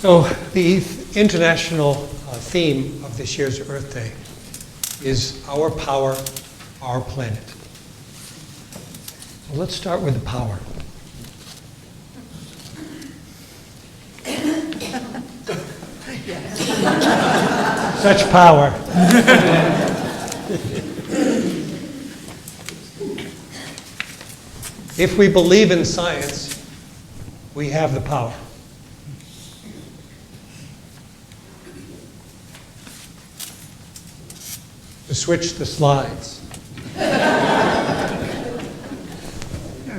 So the international theme of this year's Earth Day is Our Power, Our Planet. So let's start with the power. Such power. If we believe in science, we have the power. To switch the slides. There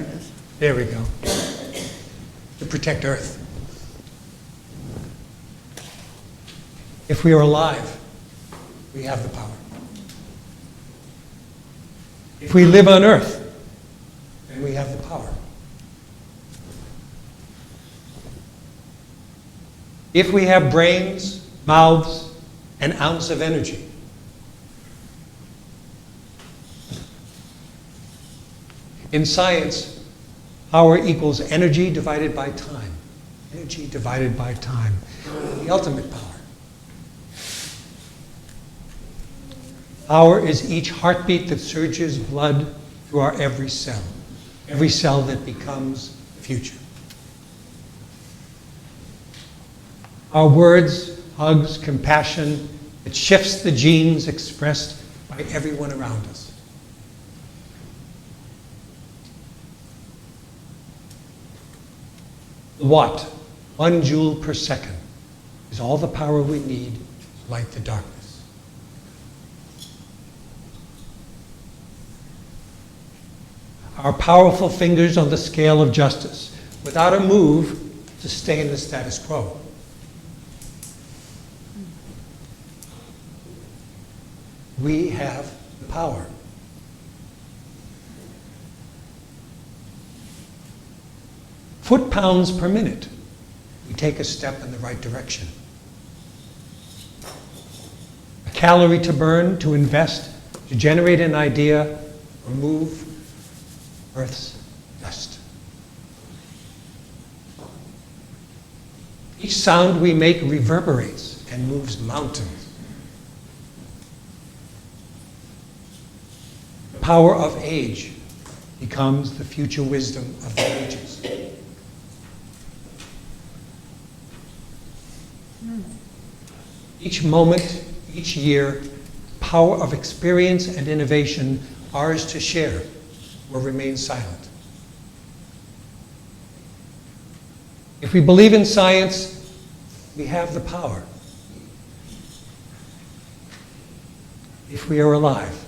it is. There we go. To protect Earth. If we are alive, we have the power. If we live on Earth, then we have the power. If we have brains, mouths, an ounce of energy, in science, power equals energy divided by time. Energy divided by time. The ultimate power. Power is each heartbeat that surges blood through our every cell that becomes the future. Our words, hugs, compassion, it shifts the genes expressed by everyone around us. The watt, 1 joule per second, is all the power we need to light the darkness. Our powerful fingers on the scale of justice, without a move, sustain the status quo. We have the power. Foot-pounds per minute. We take a step in the right direction. A calorie to burn, to invest, to generate an idea, or move Earth's dust. Each sound we make reverberates and moves mountains. The power of age becomes the future wisdom of the ages. Each moment, each year, power of experience and innovation, ours to share, or remain silent. If we believe in science, we have the power. If we are alive.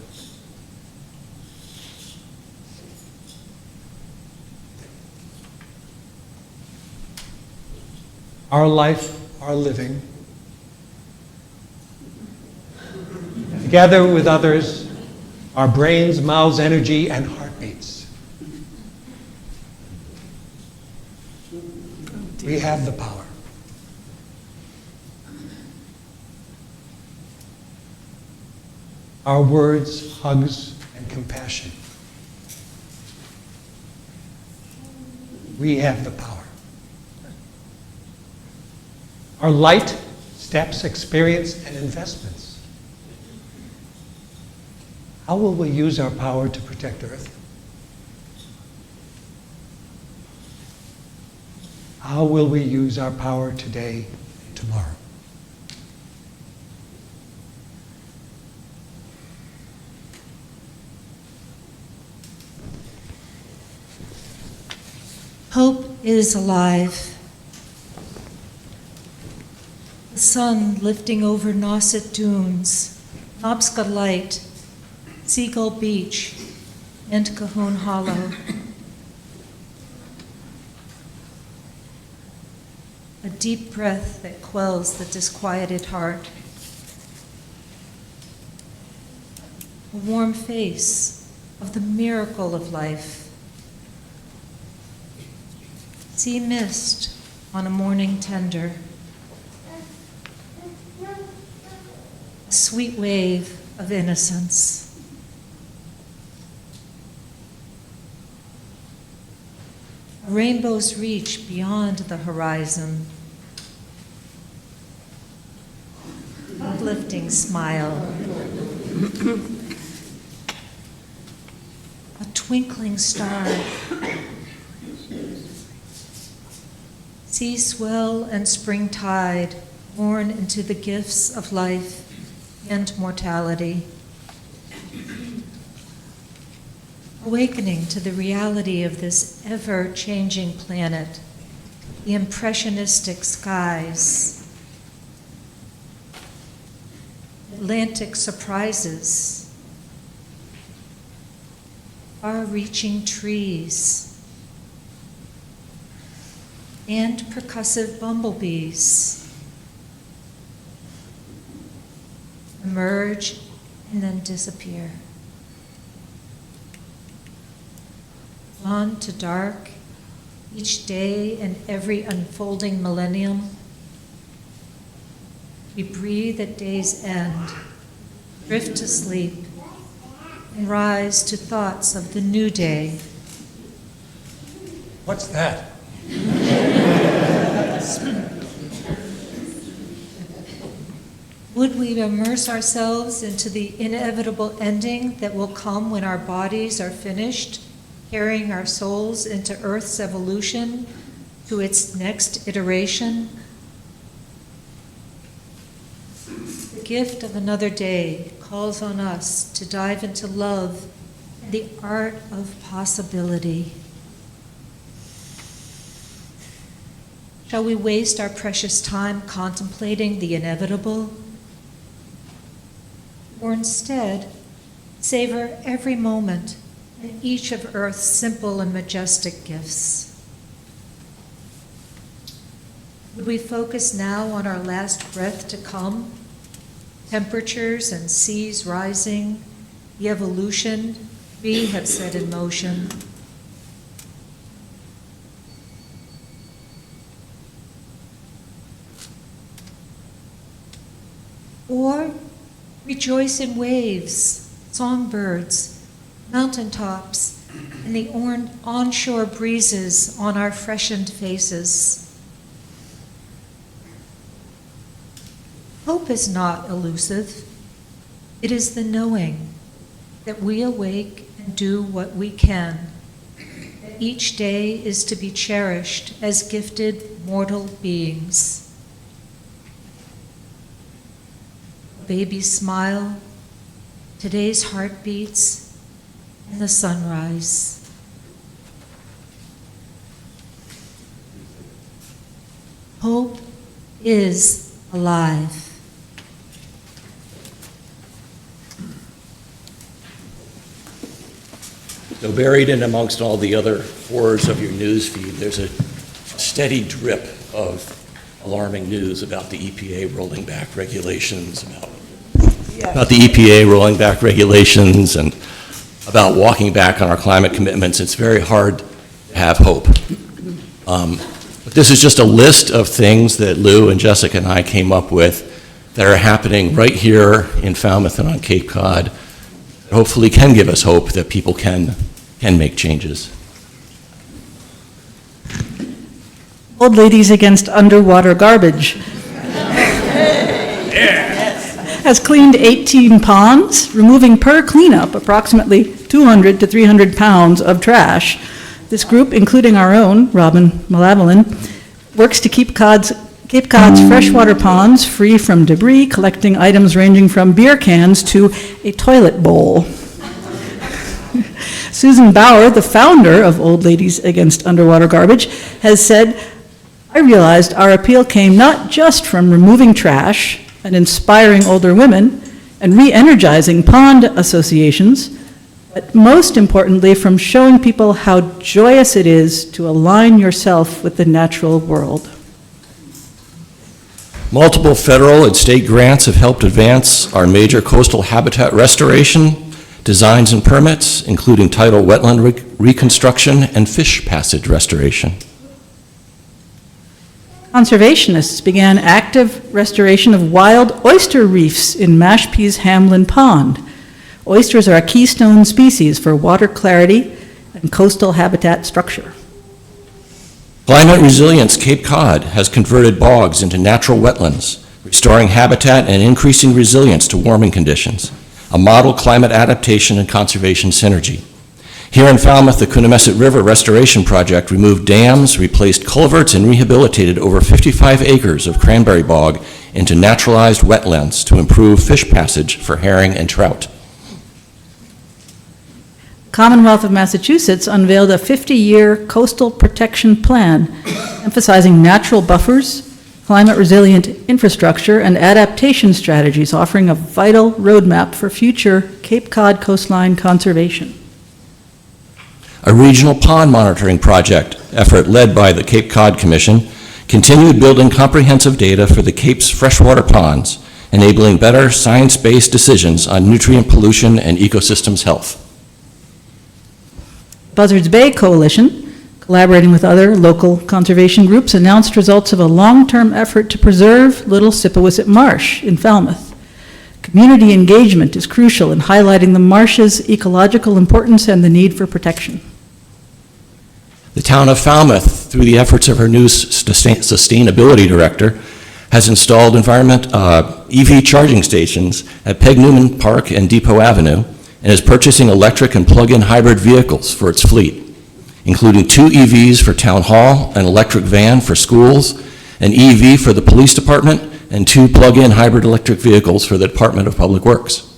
Our life, our living, together with others, our brains, mouths, energy, and heartbeats. We have the power. Our words, hugs, and compassion. We have the power. Our light, steps, experience, and investments. How will we use our power to protect Earth? How will we use our power today and tomorrow? Hope is alive. The sun lifting over Nauset Dunes, Nobska Light, Seagull Beach, and Cahoon Hollow. A deep breath that quells the disquieted heart. A warm face of the miracle of life. Sea mist on a morning tender. A sweet wave of innocence. Rainbows reach beyond the horizon. uplifting smile. A twinkling star. Sea swell and spring tide born into the gifts of life and mortality. Awakening to the reality of this ever-changing planet, the impressionistic skies, Atlantic surprises, far-reaching trees, and percussive bumblebees emerge and then disappear. On to dark, each day and every unfolding millennium. We breathe at day's end, drift to sleep, and rise to thoughts of the new day. What's that? Would we immerse ourselves into the inevitable ending that will come when our bodies are finished, carrying our souls into Earth's evolution to its next iteration? The gift of another day calls on us to dive into love and the art of possibility. Shall we waste our precious time contemplating the inevitable? Or instead, savor every moment and each of Earth's simple and majestic gifts? Would we focus now on our last breath to come, temperatures and seas rising, the evolution we have set in motion? Or rejoice in waves, songbirds, mountaintops, and the onshore breezes on our freshened faces. Hope is not elusive. It is the knowing that we awake and do what we can, that each day is to be cherished as gifted mortal beings. A baby's smile, today's heartbeats, and the sunrise. Hope is alive. So buried in amongst all the other horrors of your news feed, there's a steady drip of alarming news about the EPA rolling back regulations, about the EPA rolling back regulations, and about walking back on our climate commitments. It's very hard to have hope. But this is just a list of things that Lou and Jessica and I came up with that are happening right here in Falmouth and on Cape Cod, that hopefully can give us hope that people can make changes. Old Ladies Against Underwater Garbage has cleaned 18 ponds, removing per cleanup approximately 200 to 300 pounds of trash. This group, including our own, Robin Malavalin, works to keep Cape Cod's freshwater ponds free from debris, collecting items ranging from beer cans to a toilet bowl. Susan Bauer, the founder of Old Ladies Against Underwater Garbage, has said, "I realized our appeal came not just from removing trash and inspiring older women and re-energizing pond associations, but most importantly from showing people how joyous it is to align yourself with the natural world." Multiple federal and state grants have helped advance our major coastal habitat restoration designs and permits, including tidal wetland reconstruction and fish passage restoration. Conservationists began active restoration of wild oyster reefs in Mashpee's Hamlin Pond. Oysters are a keystone species for water clarity and coastal habitat structure. Climate Resilience Cape Cod has converted bogs into natural wetlands restoring habitat and increasing resilience to warming conditions, a model climate adaptation and conservation synergy. Here in Falmouth, the Coonamessett River Restoration Project removed dams, replaced culverts, and rehabilitated over 55 acres of cranberry bog into naturalized wetlands to improve fish passage for herring and trout. Commonwealth of Massachusetts unveiled a 50-year coastal protection plan emphasizing natural buffers, climate-resilient infrastructure, and adaptation strategies, offering a vital roadmap for future Cape Cod coastline conservation. A regional pond monitoring project effort led by the Cape Cod Commission continued building comprehensive data for the Cape's freshwater ponds, enabling better science-based decisions on nutrient pollution and ecosystems health. Buzzards Bay Coalition, collaborating with other local conservation groups, announced results of a long-term effort to preserve Little Sippowisset Marsh in Falmouth. Community engagement is crucial in highlighting the marsh's ecological importance and the need for protection. The town of Falmouth, through the efforts of her new sustainability director, has installed EV charging stations at Peg Newman Park and Depot Avenue, and is purchasing electric and plug-in hybrid vehicles for its fleet, including 2 EVs for Town Hall, an electric van for schools, an EV for the police department, and 2 plug-in hybrid electric vehicles for the Department of Public Works.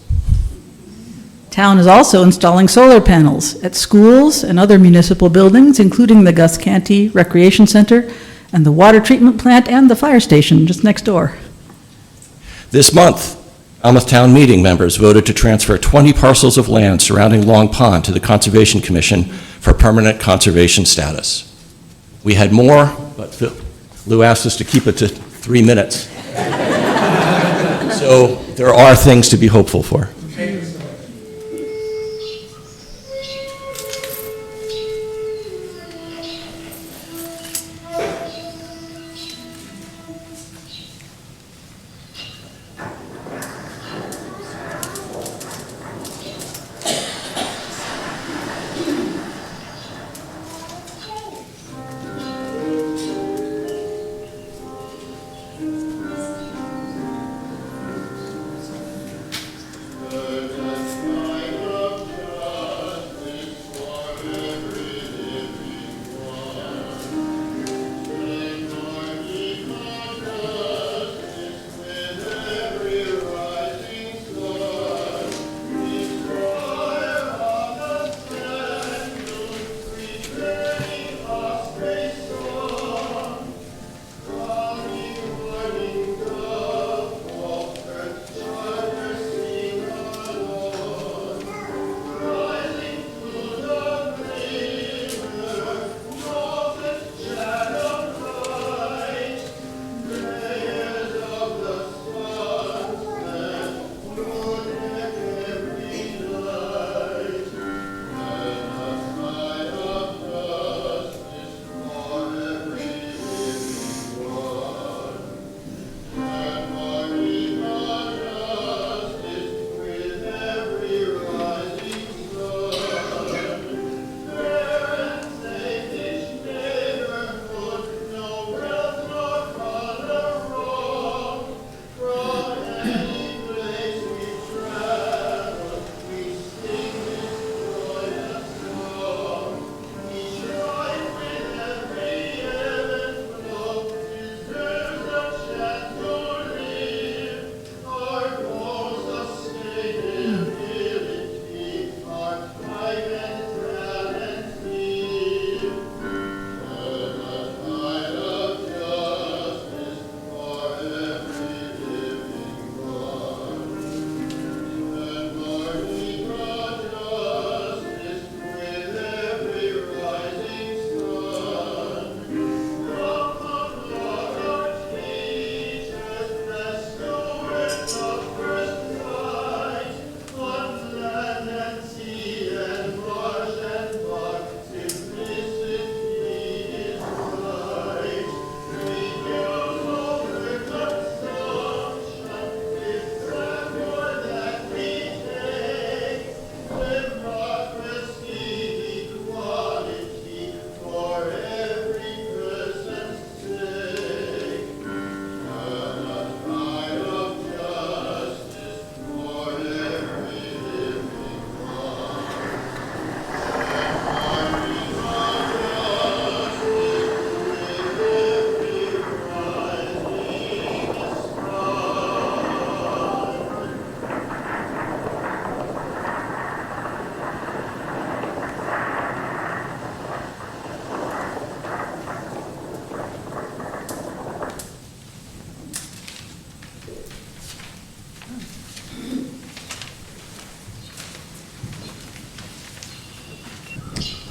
Town is also installing solar panels at schools and other municipal buildings, including the Gus Canty Recreation Center and the water treatment plant and the fire station just next door. This month, Falmouth Town meeting members voted to transfer 20 parcels of land surrounding Long Pond to the Conservation Commission for permanent conservation status. We had more, but Lou asked us to keep it to 3 minutes. So there are things to be hopeful for.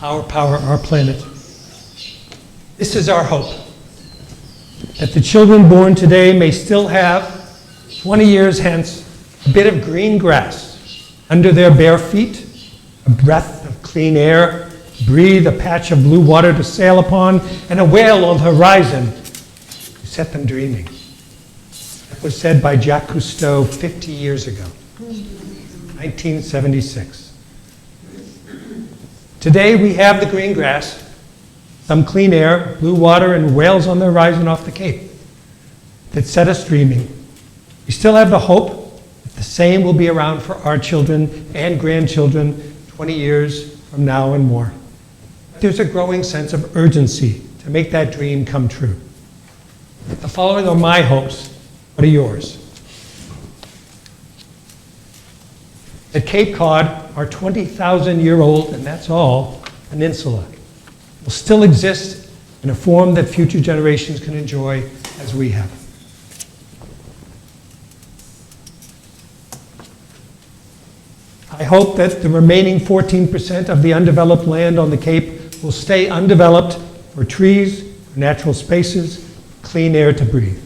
Our power, our planet. This is our hope, that the children born today may still have, 20 years hence, a bit of green grass under their bare feet, a breath of clean air, breathe a patch of blue water to sail upon, and a whale on the horizon to set them dreaming. That was said by Jacques Cousteau 50 years ago, 1976. Today we have the green grass, some clean air, blue water, and whales on the horizon off the Cape that set us dreaming. We still have the hope that the same will be around for our children and grandchildren 20 years from now and more. There's a growing sense of urgency to make that dream come true. The following are my hopes. What are yours? At Cape Cod, our 20,000-year-old, and that's all, peninsula will still exist in a form that future generations can enjoy as we have. I hope that the remaining 14% of the undeveloped land on the Cape will stay undeveloped for trees, for natural spaces, clean air to breathe.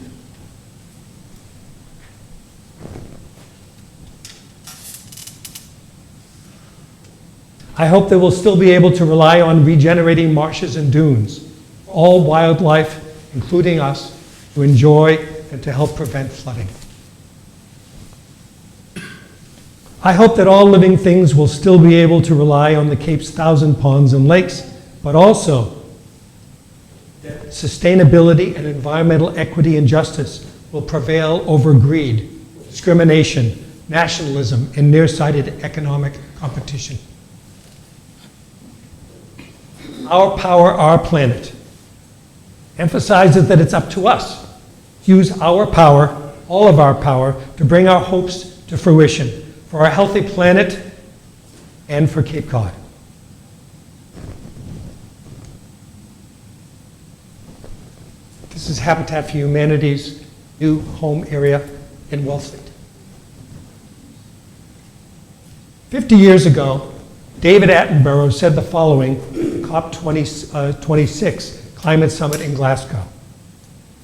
I hope they will still be able to rely on regenerating marshes and dunes, all wildlife, including us, to enjoy and to help prevent flooding. I hope that all living things will still be able to rely on the Cape's 1,000 ponds and lakes, but also that sustainability and environmental equity and justice will prevail over greed, discrimination, nationalism, and nearsighted economic competition. Our power, our planet, emphasizes that it's up to us to use our power, all of our power, to bring our hopes to fruition for our healthy planet and for Cape Cod. This is Habitat for Humanity's new home area in Wellfleet. 50 years ago, David Attenborough said the following at the COP26 Climate Summit in Glasgow.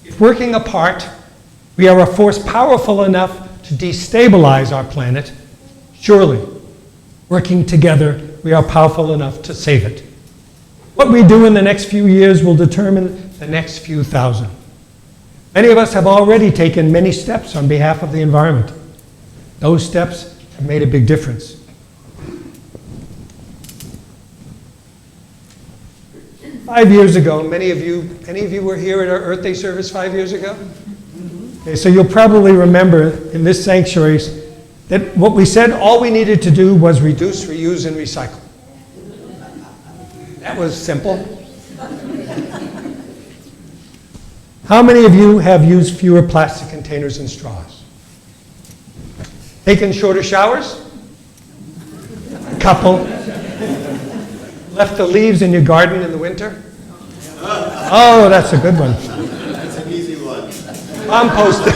If working apart, we are a force powerful enough to destabilize our planet, surely, working together, we are powerful enough to save it. What we do in the next few years will determine the next few thousand. Many of us have already taken many steps on behalf of the environment. Those steps have made a big difference. 5 years ago, any of you were here at our Earth Day service 5 years ago? Okay, so you'll probably remember in this sanctuary that what we said all we needed to do was reduce, reuse, and recycle. That was simple. How many of you have used fewer plastic containers and straws? Taken shorter showers? A couple. Left the leaves in your garden in the winter? Oh, that's a good one. That's an easy one. Composted.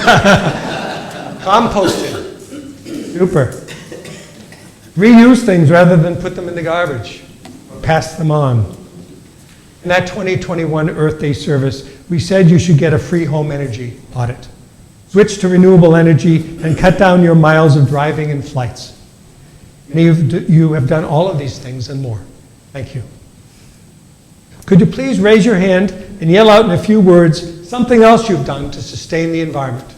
Composted. Super. Reuse things rather than put them in the garbage. Or pass them on. In that 2021 Earth Day service, we said you should get a free home energy audit. Switch to renewable energy and cut down your miles of driving and flights. And you have done all of these things and more. Thank you. Could you please raise your hand and yell out in a few words something else you've done to sustain the environment?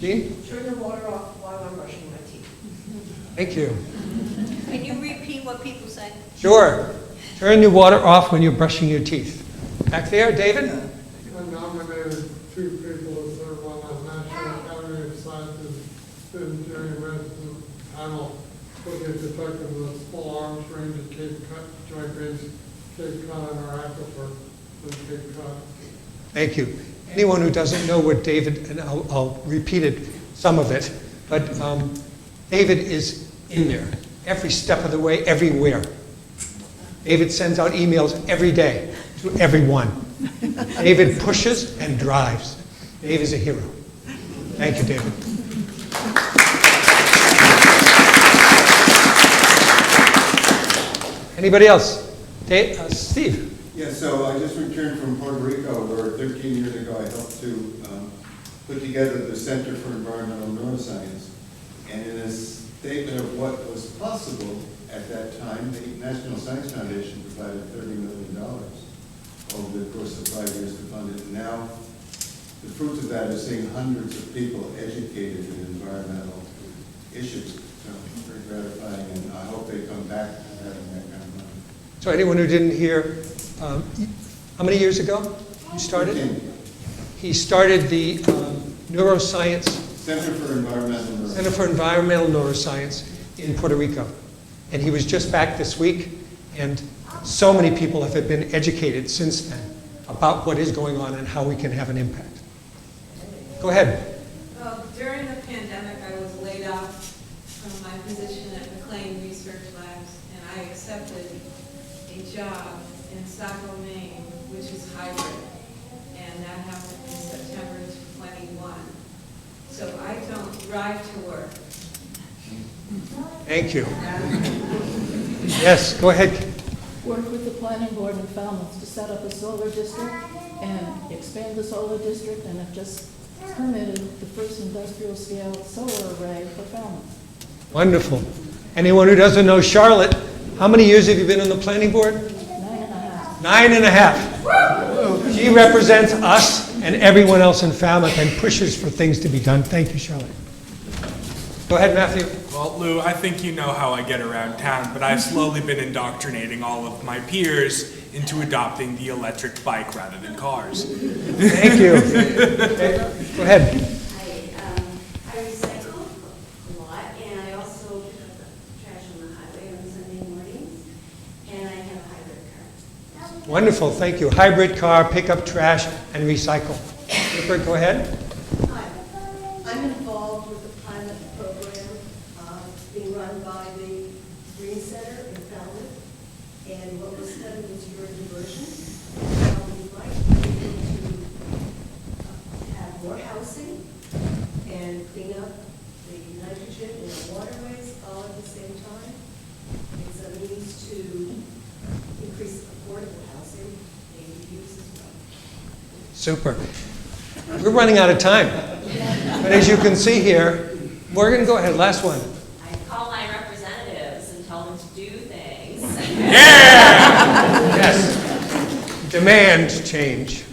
Jean? Turn the water off while I'm brushing my teeth. Thank you. Can you repeat what people say? Sure. Turn your water off when you're brushing your teeth. Back there, David? I nominated two people to serve on the National Academy of Sciences Centenary Resident panel for the detective of the small arms range at Cape Cod, Joint Base Cape Cod, and our aquifer in Cape Cod. Thank you. Anyone who doesn't know what David, and I'll repeat it, some of it, but David is in there every step of the way, everywhere. David sends out emails every day to everyone. David pushes and drives. Dave is a hero. Thank you, David. Anybody else? Steve? Yeah, so I just returned from Puerto Rico, where 13 years ago I helped to put together the Center for Environmental Neuroscience. And in a statement of what was possible at that time, the National Science Foundation provided $30 million over the course of 5 years to fund it. And now the fruits of that is seeing hundreds of people educated in environmental issues. So very gratifying, and I hope they come back to having that kind of money. So anyone who didn't hear, how many years ago you started? 13. He started the neuroscience, Center for Environmental Neuroscience. Center for Environmental Neuroscience in Puerto Rico. And he was just back this week, and so many people have been educated since then about what is going on and how we can have an impact. Go ahead. During the pandemic, I was laid off from my position at McLean Research Labs, and I accepted a job in Saco, Maine, which is hybrid, and that happened in September 21. So I don't drive to work. Thank you. Yes, go ahead. Worked with the planning board in Falmouth to set up a solar district and expand the solar district, and have just permitted the first industrial scale solar array for Falmouth. Wonderful. Anyone who doesn't know Charlotte, how many years have you been on the planning board? 9.5. 9.5. She represents us and everyone else in Falmouth and pushes for things to be done. Thank you, Charlotte. Go ahead, Matthew. Well, Lou, I think you know how I get around town, but I've slowly been indoctrinating all of my peers into adopting the electric bike rather than cars. Thank you. Okay, go ahead. I recycle a lot, and I also pick up the trash on the highway on Sunday mornings, and I have a hybrid car. Wonderful, thank you. Hybrid car, pick up trash, and recycle. Rupert, go ahead. Hi, I'm involved with the pilot program being run by the Green Center in Falmouth, and what was studied was urine diversion. We might be able to have more housing and clean up the nitrogen in the waterways all at the same time. It's a means to increase affordable housing, maybe use as well. Super. We're running out of time. But as you can see here, Morgan, go ahead, last one. I call my representatives and tell them to do things. Yes. Demand change,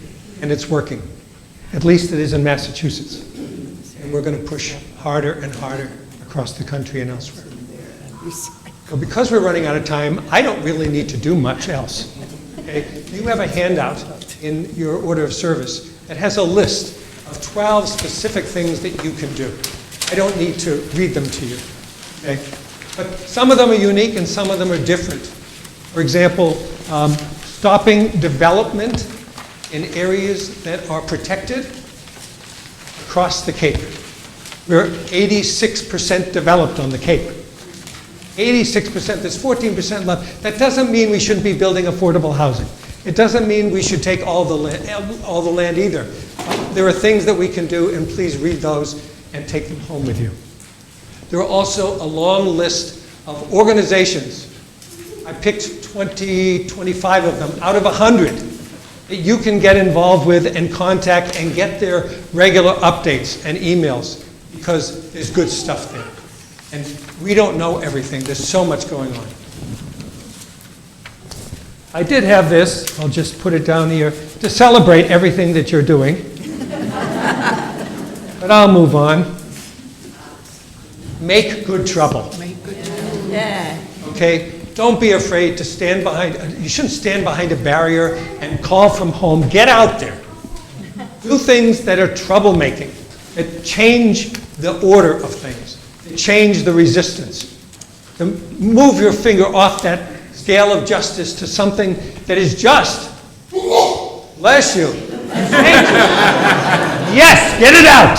and it's working. At least it is in Massachusetts. And we're going to push harder and harder across the country and elsewhere. So because we're running out of time, I don't really need to do much else. Okay? You have a handout in your order of service that has a list of 12 specific things that you can do. I don't need to read them to you. Okay? But some of them are unique and some of them are different. For example, stopping development in areas that are protected across the Cape. We're 86% developed on the Cape. 86%, there's 14% left. That doesn't mean we shouldn't be building affordable housing. It doesn't mean we should take all the land either. There are things that we can do, and please read those and take them home with you. There are also a long list of organizations. I picked 20, 25 of them out of 100 that you can get involved with and contact and get their regular updates and emails, because there's good stuff there. And we don't know everything. There's so much going on. I did have this, I'll just put it down here, to celebrate everything that you're doing. But I'll move on. Make good trouble. Yeah. Okay? Don't be afraid to stand behind, you shouldn't stand behind a barrier and call from home. Get out there. Do things that are troublemaking, that change the order of things, that change the resistance. To move your finger off that scale of justice to something that is just. Bless you. Thank you. Yes, get it out.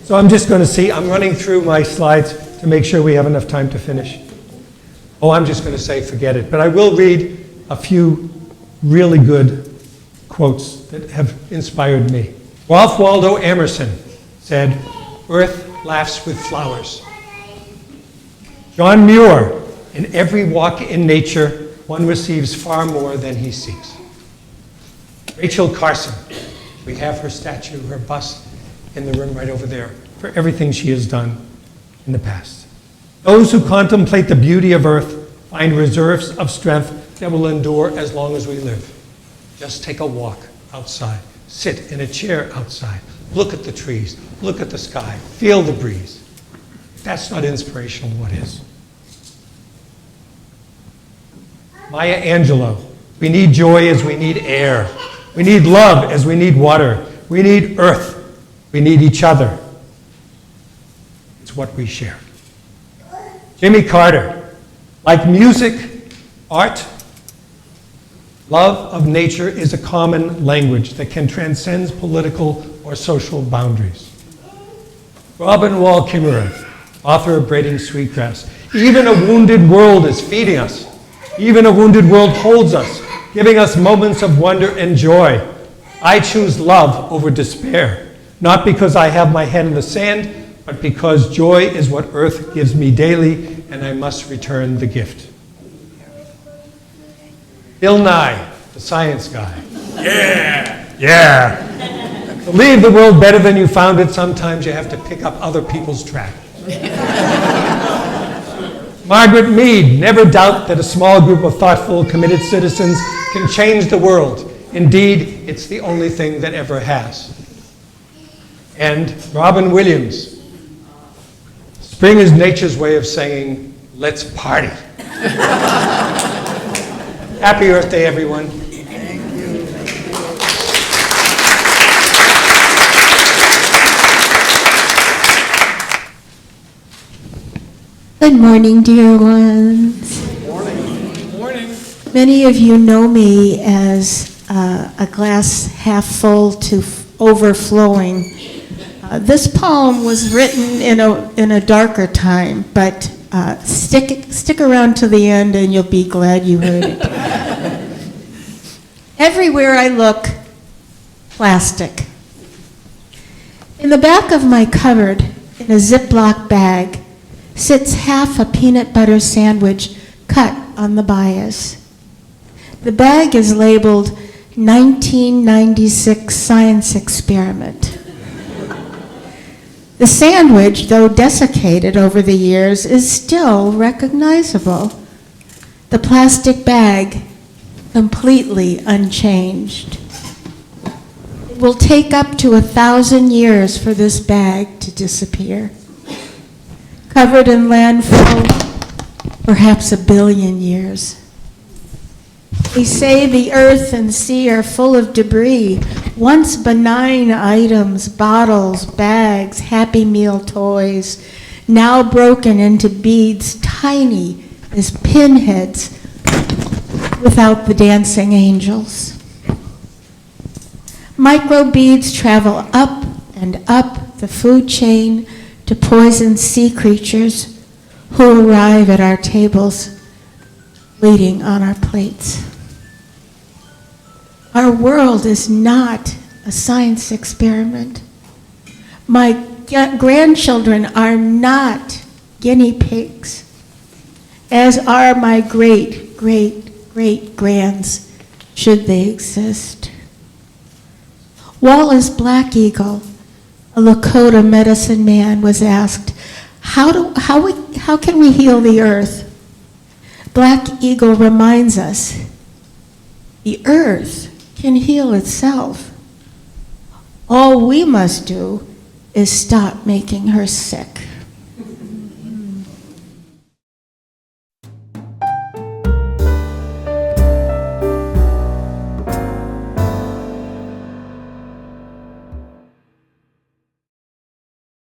So I'm just going to see, I'm running through my slides to make sure we have enough time to finish. Oh, I'm just going to say forget it. But I will read a few really good quotes that have inspired me. Ralph Waldo Emerson said, "Earth laughs with flowers." John Muir, in every walk in nature, one receives far more than he seeks. Rachel Carson, we have her statue, her bust in the room right over there, for everything she has done in the past. Those who contemplate the beauty of earth find reserves of strength that will endure as long as we live. Just take a walk outside, sit in a chair outside, look at the trees, look at the sky, feel the breeze. If that's not inspirational, what is? Maya Angelou, we need joy as we need air. We need love as we need water. We need earth. We need each other. It's what we share. Jimmy Carter, like music, art, love of nature is a common language that can transcend political or social boundaries. Robin Wall Kimmerer, author of Braiding Sweetgrass, even a wounded world is feeding us. Even a wounded world holds us, giving us moments of wonder and joy. I choose love over despair, not because I have my head in the sand, but because joy is what earth gives me daily, and I must return the gift. Bill Nye, the science guy. Yeah! Yeah! To leave the world better than you found it, sometimes you have to pick up other people's trash. Margaret Mead, never doubt that a small group of thoughtful, committed citizens can change the world. Indeed, it's the only thing that ever has. And Robin Williams, spring is nature's way of saying, let's party. Happy Earth Day, everyone. Good morning, dear ones. Morning. Many of you know me as a glass half full to overflowing. This poem was written in a darker time, but stick around to the end and you'll be glad you heard it. Everywhere I look, plastic. In the back of my cupboard, in a Ziploc bag, sits half a peanut butter sandwich cut on the bias. The bag is labeled 1996 Science Experiment. The sandwich, though desiccated over the years, is still recognizable. The plastic bag, completely unchanged. It will take up to 1,000 years for this bag to disappear. Covered in landfill, perhaps 1 billion years. They say the earth and sea are full of debris, once benign items, bottles, bags, Happy Meal toys, now broken into beads tiny as pinheads without the dancing angels. Microbeads travel up and up the food chain to poison sea creatures who arrive at our tables, waiting on our plates. Our world is not a science experiment. My grandchildren are not guinea pigs, as are my great-great-great-grands, should they exist. Wallace Black Eagle, a Lakota medicine man, was asked, how can we heal the earth? Black Eagle reminds us, the earth can heal itself. All we must do is stop making her sick.